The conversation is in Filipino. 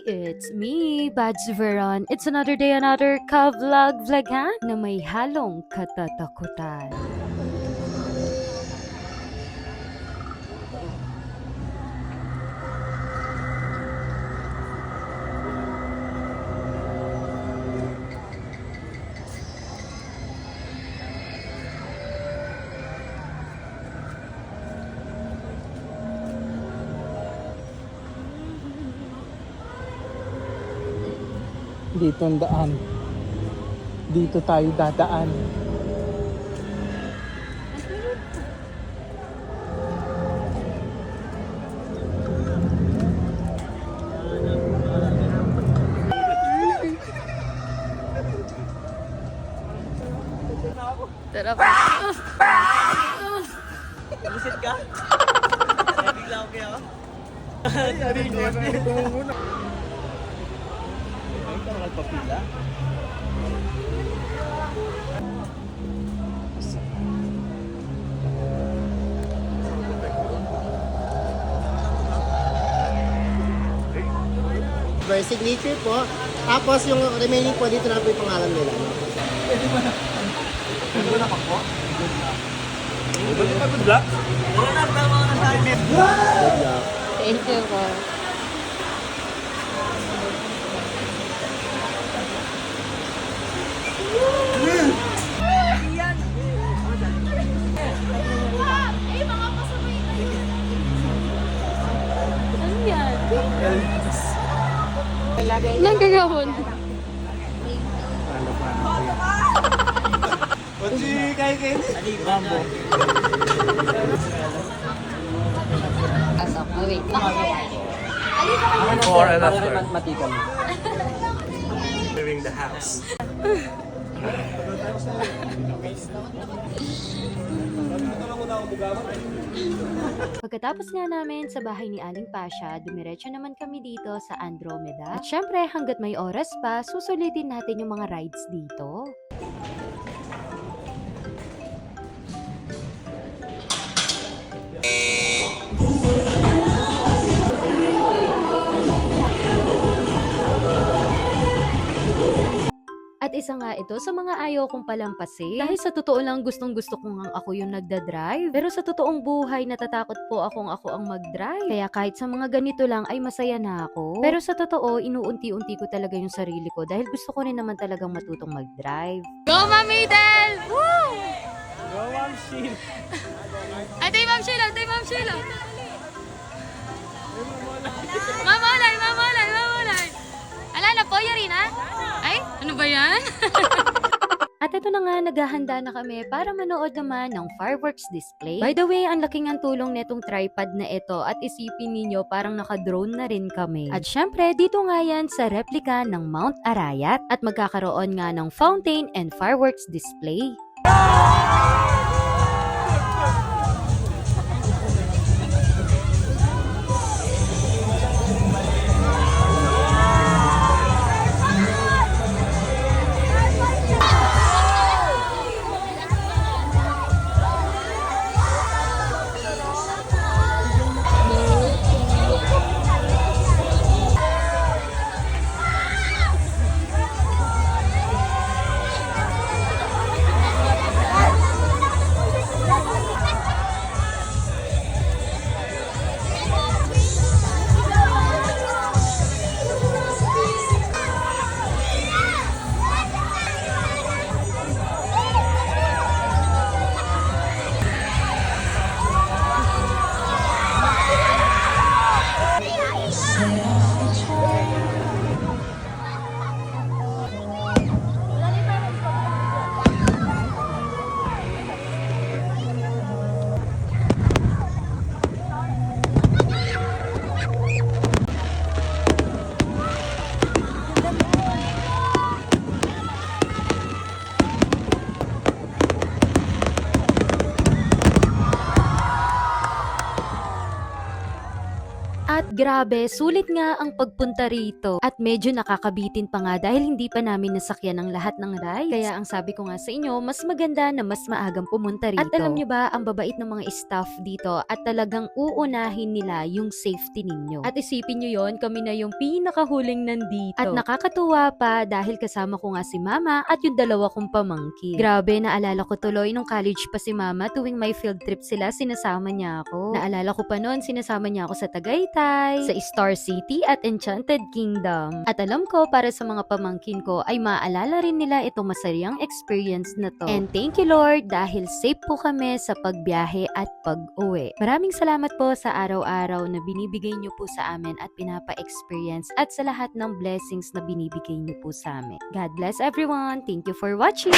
it's me, Bads Veron. It's another day, another ka-vlog-vlogan na may halong katatakutan. Dito ang daan. Dito tayo dadaan. Tara pa. Buset ka? Bigla ako kaya. Ay, parang nagpapila. Birth signature po. Tapos yung remaining po, dito na po yung pangalan nila. Good luck. Good luck daw mga sa akin. Thank you po. Ano yan? Nang gagawin? Pati kay Kenny. Ali, Bambo. Asok. Oh, wait. Before and after. Matikam. Leaving the house. Pagkatapos nga namin sa bahay ni Aling Pasha, dumiretso naman kami dito sa Andromeda. At syempre, hanggat may oras pa, susulitin natin yung mga rides dito. At isa nga ito sa mga ayaw kong palampasin. Dahil sa totoo lang gustong gusto ko nga ako yung nagdadrive. Pero sa totoong buhay natatakot po ako ang mag-drive. Kaya kahit sa mga ganito lang ay masaya na ako. Pero sa totoo, inuunti-unti ko talaga yung sarili ko dahil gusto ko rin naman talagang matutong mag-drive. Go Mami Del! Woo! Go, Ma'am Sheila. Ate Ma'am Sheila! Ate Ma'am Sheila! Mamolay! Mamolay! Mamolay! Ala na po, Yorina? Ay, ano ba yan? At ito na nga, naghahanda na kami para manood naman ng fireworks display. By the way, ang laking ang tulong netong tripod na ito at isipin ninyo parang naka-drone na rin kami. At syempre, dito nga yan sa replika ng Mount Arayat at magkakaroon nga ng fountain and fireworks display. Grabe, sulit nga ang pagpunta rito. At medyo nakakabitin pa nga dahil hindi pa namin nasakyan ang lahat ng rides. Kaya ang sabi ko nga sa inyo, mas maganda na mas maagang pumunta rito. At alam nyo ba, ang babait ng mga staff dito at talagang uunahin nila yung safety ninyo. At isipin nyo yon, kami na yung pinakahuling nandito. At nakakatuwa pa dahil kasama ko nga si Mama at yung dalawa kong pamangkin. Grabe, naalala ko tuloy nung college pa si Mama, tuwing may field trip sila, sinasama niya ako. Naalala ko pa noon, sinasama niya ako sa Tagaytay, sa Star City at Enchanted Kingdom. At alam ko, para sa mga pamangkin ko, ay maaalala rin nila itong masayang experience na to. And thank you Lord, dahil safe po kami sa pagbiyahe at pag-uwi. Maraming salamat po sa araw-araw na binibigay niyo po sa amin at pinapa-experience at sa lahat ng blessings na binibigay niyo po sa amin. God bless everyone. Thank you for watching.